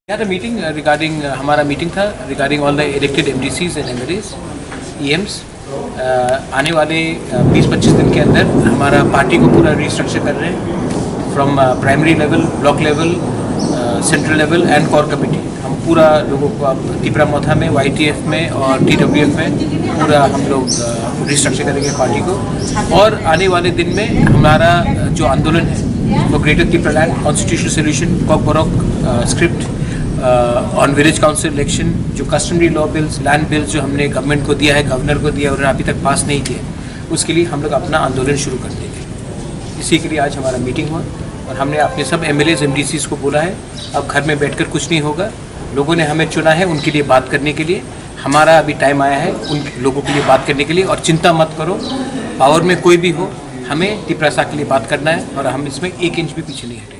had a meeting regarding हमारा meeting था regarding all the elected MDCs and MLAs, EMs. आने वाले 20-25 दिन के अंदर हमारा पार्टी को पूरा रिस्ट्रक्चर कर रहे हैं from primary level, block level, central level and core committee. हम पूरा लोगों को अब तिपरामोथा में, YTF में और TWF में पूरा हम लोग रिस्ट्रक्चर करेंगे पार्टी को. और आने वाले दिन में हमारा जो आंदोलन है वो greater Tipraland constitutional solution, Kok Borok script on village council election, जो customary law bills, land bills जो हमने गवर्नमेंट को दिया है, गवर्नर को दिया, उन्होंने अभी तक पास नहीं किए, उसके लिए हम लोग अपना आंदोलन शुरू कर देंगे. इसी के लिए आज हमारा मीटिंग हुआ और हमने अपने सब MLAs MDCs को बोला है अब घर में बैठकर कुछ नहीं होगा. लोगों ने हमें चुना है उनके लिए बात करने के लिए. हमारा अभी टाइम आया है उन लोगों के लिए बात करने के लिए. और चिंता मत करो, पावर में कोई भी हो, हमें तिपरासा के लिए बात करना है और हम इसमें 1 इंच भी पीछे नहीं हटेंगे.